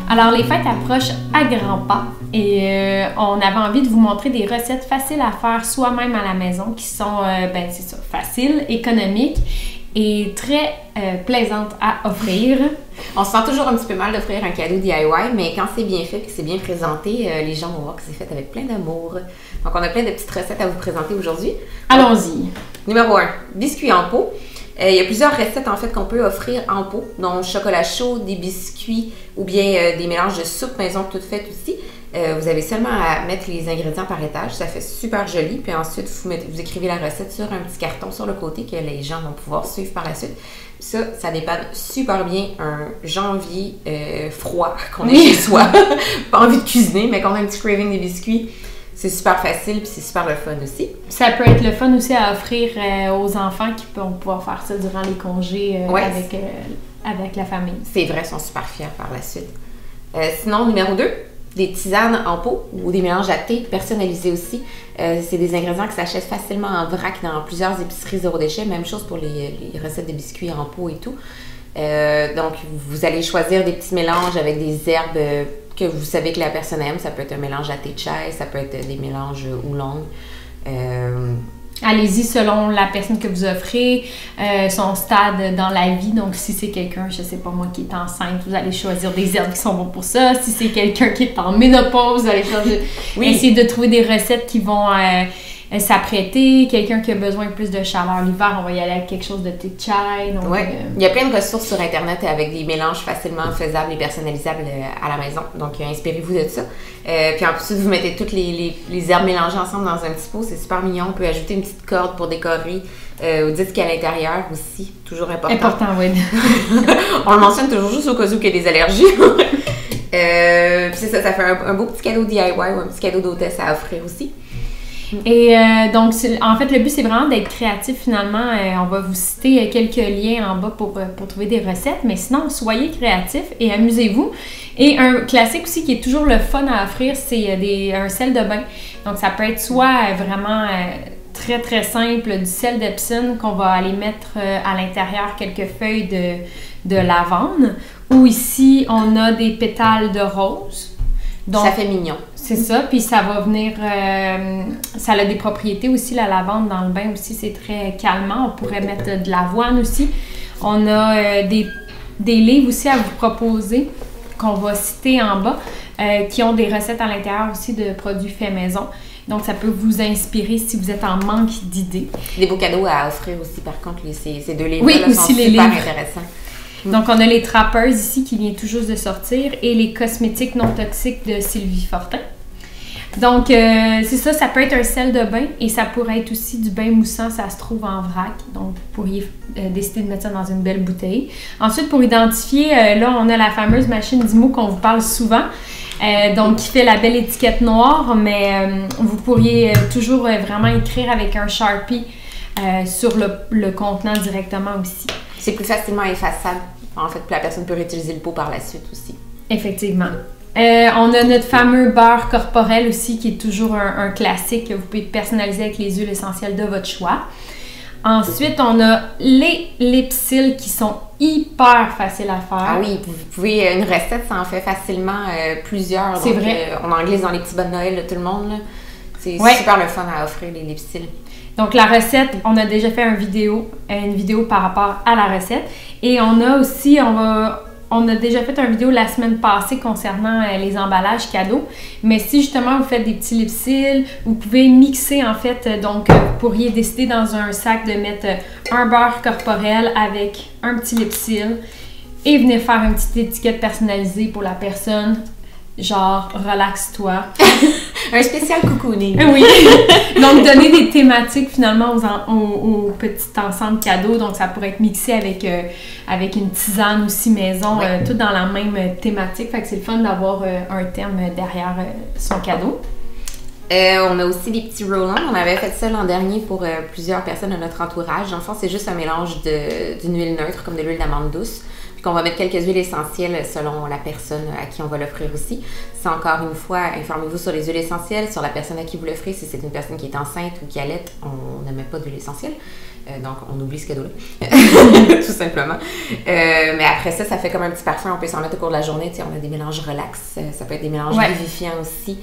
Alors, les fêtes approchent à grands pas et on avait envie de vous montrer des recettes faciles à faire soi-même à la maison qui sont, c'est ça, faciles, économiques et très plaisantes à offrir. On se sent toujours un petit peu mal d'offrir un cadeau DIY, mais quand c'est bien fait et que c'est bien présenté, les gens vont voir que c'est fait avec plein d'amour. Donc, on a plein de petites recettes à vous présenter aujourd'hui. Allons-y! Numéro 1, biscuits en pot. Il y a plusieurs recettes en fait qu'on peut offrir en pot, dont chocolat chaud, des biscuits ou bien des mélanges de soupe maison toutes faites aussi. Vous avez seulement à mettre les ingrédients par étage, ça fait super joli. Puis ensuite, vous écrivez la recette sur un petit carton sur le côté que les gens vont pouvoir suivre par la suite. Puis ça dépanne super bien un janvier froid qu'on a chez soi. Pas envie de cuisiner, mais qu'on a un petit craving des biscuits. C'est super facile puis c'est super le fun aussi. Ça peut être le fun aussi à offrir aux enfants qui vont pouvoir faire ça durant les congés avec la famille. C'est vrai, ils sont super fiers par la suite. Sinon, numéro 2, des tisanes en pot ou des mélanges à thé personnalisés aussi. C'est des ingrédients qui s'achètent facilement en vrac dans plusieurs épiceries zéro déchet. Même chose pour les recettes de biscuits en pot et tout. Donc, vous allez choisir des petits mélanges avec des herbes que vous savez que la personne aime. Ça peut être un mélange à thé de chai, ça peut être des mélanges oolong. Allez-y selon la personne que vous offrez, son stade dans la vie. Donc, si c'est quelqu'un, je sais pas moi, qui est enceinte, vous allez choisir des herbes qui sont bonnes pour ça. Si c'est quelqu'un qui est en ménopause, vous allez essayer de trouver des recettes qui vont s'apprêter. Quelqu'un qui a besoin de plus de chaleur l'hiver, on va y aller avec quelque chose de thé de chai. Donc, il y a plein de ressources sur Internet avec des mélanges facilement faisables et personnalisables à la maison. Donc, inspirez-vous de ça. Puis ensuite, vous mettez toutes les herbes mélangées ensemble dans un petit pot. C'est super mignon. On peut ajouter une petite corde pour décorer. Vous dites qu'il y a à l'intérieur aussi. Toujours important. Important, oui. On le mentionne toujours juste au cas où il y a des allergies. Puis c'est ça fait un beau petit cadeau DIY ou un petit cadeau d'hôtesse à offrir aussi. Et donc, en fait, le but, c'est vraiment d'être créatif finalement. On va vous citer quelques liens en bas pour trouver des recettes, mais sinon, soyez créatifs et amusez-vous. Et un classique aussi qui est toujours le fun à offrir, c'est un sel de bain. Donc, ça peut être soit vraiment très, très simple, du sel d'Epsom qu'on va aller mettre à l'intérieur quelques feuilles de lavande, ou ici, on a des pétales de rose. Donc, ça fait mignon. C'est ça, puis ça va venir, ça a des propriétés aussi, la lavande dans le bain aussi, c'est très calmant. On pourrait mettre de l'avoine aussi. On a des livres aussi à vous proposer, qu'on va citer en bas, qui ont des recettes à l'intérieur aussi de produits faits maison. Donc, ça peut vous inspirer si vous êtes en manque d'idées. Des beaux cadeaux à offrir aussi, par contre, ces deux livres-là oui, sont super intéressants. Donc, on a les Trappers ici qui vient tout juste de sortir et les cosmétiques non toxiques de Sylvie Fortin. Donc, c'est ça, ça peut être un sel de bain et ça pourrait être aussi du bain moussant, ça se trouve en vrac. Donc, vous pourriez décider de mettre ça dans une belle bouteille. Ensuite, pour identifier, là, on a la fameuse machine d'IMO qu'on vous parle souvent. Donc, qui fait la belle étiquette noire, mais vous pourriez toujours vraiment écrire avec un Sharpie sur le contenant directement aussi. C'est plus facilement effaçable. En fait, la personne peut réutiliser le pot par la suite aussi. Effectivement. On a notre fameux beurre corporel aussi, qui est toujours un classique que vous pouvez personnaliser avec les huiles essentielles de votre choix. Ensuite, on a les lipsils qui sont hyper faciles à faire. Ah oui, vous pouvez, une recette, ça en fait facilement plusieurs. C'est vrai. On en glisse dans les petits bas de Noël de tout le monde. C'est super le fun à offrir, les lipsils. Donc, la recette, on a déjà fait une vidéo par rapport à la recette. Et on a aussi, on a déjà fait une vidéo la semaine passée concernant les emballages cadeaux. Mais si justement vous faites des petits lipsils, vous pouvez mixer en fait. Donc, vous pourriez décider dans un sac de mettre un beurre corporel avec un petit lipsil et venir faire une petite étiquette personnalisée pour la personne. Genre, relaxe-toi. Un spécial cocooning. Oui. Donc, donner des thématiques finalement aux petits ensembles cadeaux. Donc, ça pourrait être mixé avec une tisane aussi maison, tout dans la même thématique. Fait que c'est le fun d'avoir un thème derrière son cadeau. On a aussi des petits roll-on. On avait fait ça l'an dernier pour plusieurs personnes de notre entourage. En fait, c'est juste un mélange d'une huile neutre, comme de l'huile d'amande douce, qu'on va mettre quelques huiles essentielles selon la personne à qui on va l'offrir aussi. C'est encore une fois, informez-vous sur les huiles essentielles, sur la personne à qui vous l'offrez. Si c'est une personne qui est enceinte ou qui allaite, on ne met pas d'huile essentielle. Donc, on oublie ce cadeau-là, tout simplement. Mais après ça, ça fait comme un petit parfum. On peut s'en mettre au cours de la journée. Tu sais, on a des mélanges relax. Ça peut être des mélanges vivifiants aussi.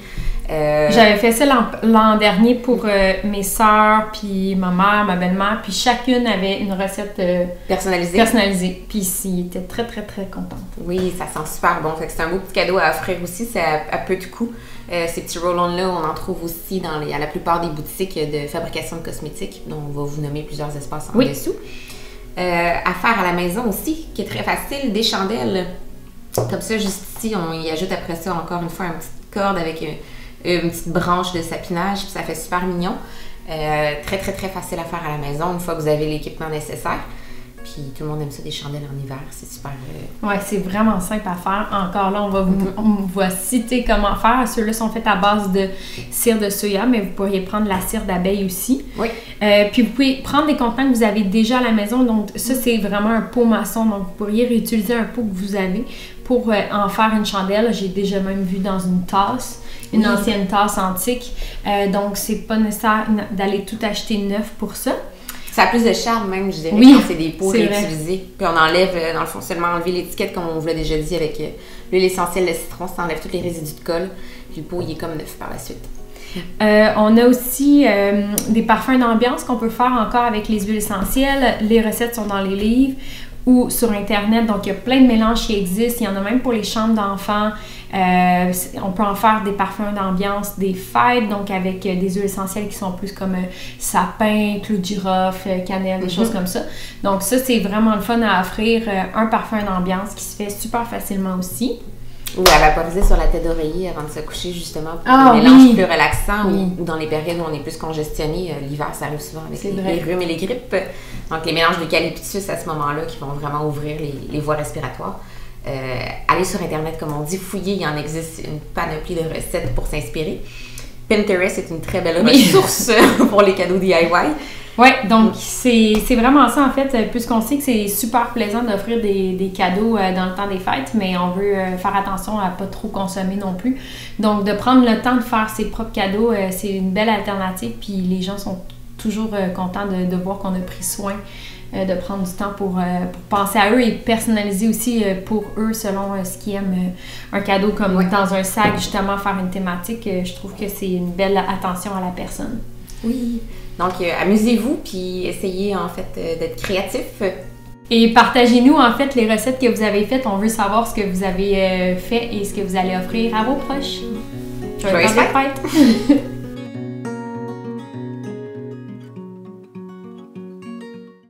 J'avais fait ça l'an dernier pour mes sœurs, puis ma mère, ma belle-mère. Puis chacune avait une recette personnalisée. Puis ils étaient très, très, très contentes. Oui, ça sent super bon. Fait que c'est un beau petit cadeau à offrir aussi. C'est à peu de coût. Ces petits roll-on-là, on en trouve aussi à la plupart des boutiques de fabrication de cosmétiques, dont on va vous nommer plusieurs espaces en dessous. À faire à la maison aussi, qui est très facile, des chandelles. Comme ça, juste ici, on y ajoute après ça encore une fois une petite corde avec une petite branche de sapinage, puis ça fait super mignon. Très, très, très facile à faire à la maison, une fois que vous avez l'équipement nécessaire. Puis tout le monde aime ça, des chandelles en hiver, c'est super... Ouais, c'est vraiment simple à faire. Encore là, on va citer comment faire. Ceux-là sont faits à base de cire de soya, mais vous pourriez prendre la cire d'abeille aussi. Oui. Puis vous pouvez prendre des contenants que vous avez déjà à la maison. Donc ça, c'est vraiment un pot maçon. Donc vous pourriez réutiliser un pot que vous avez pour en faire une chandelle. J'ai déjà même vu dans une tasse, une ancienne tasse antique. Donc c'est pas nécessaire d'aller tout acheter neuf pour ça. Ça a plus de charme même, je dirais, quand c'est des pots réutilisés. Puis on enlève, dans le fond, seulement enlever l'étiquette, comme on vous l'a déjà dit, avec l'huile essentielle de citron, ça enlève tous les résidus de colle. Puis le pot, il est comme neuf par la suite. On a aussi des parfums d'ambiance qu'on peut faire encore avec les huiles essentielles. Les recettes sont dans les livres ou sur Internet. Donc, il y a plein de mélanges qui existent. Il y en a même pour les chambres d'enfants. On peut en faire des parfums d'ambiance, des fêtes, donc avec des huiles essentielles qui sont plus comme sapin, clou de girofle, cannelle, des choses comme ça. Donc ça, c'est vraiment le fun à offrir, un parfum d'ambiance qui se fait super facilement aussi. Ou à vaporiser sur la tête d'oreiller avant de se coucher, justement, pour un mélange plus relaxant, ou dans les périodes où on est plus congestionné. L'hiver, ça arrive souvent avec les rhumes et les grippes. Donc, les mélanges d'eucalyptus à ce moment-là qui vont vraiment ouvrir les voies respiratoires. Allez sur Internet, comme on dit, fouiller, il y en existe une panoplie de recettes pour s'inspirer. Pinterest est une très belle ressource pour les cadeaux DIY. Oui, donc c'est vraiment ça en fait, puisqu'on sait que c'est super plaisant d'offrir des cadeaux dans le temps des fêtes, mais on veut faire attention à pas trop consommer non plus. Donc de prendre le temps de faire ses propres cadeaux, c'est une belle alternative, puis les gens sont toujours contents de voir qu'on a pris soin de prendre du temps pour penser à eux et personnaliser aussi pour eux selon ce qu'ils aiment. Un cadeau comme dans un sac, justement, faire une thématique, je trouve que c'est une belle attention à la personne. Oui. Donc, amusez-vous, puis essayez, en fait, d'être créatif. Et partagez-nous, en fait, les recettes que vous avez faites. On veut savoir ce que vous avez fait et ce que vous allez offrir à vos proches. Joyeuses fêtes!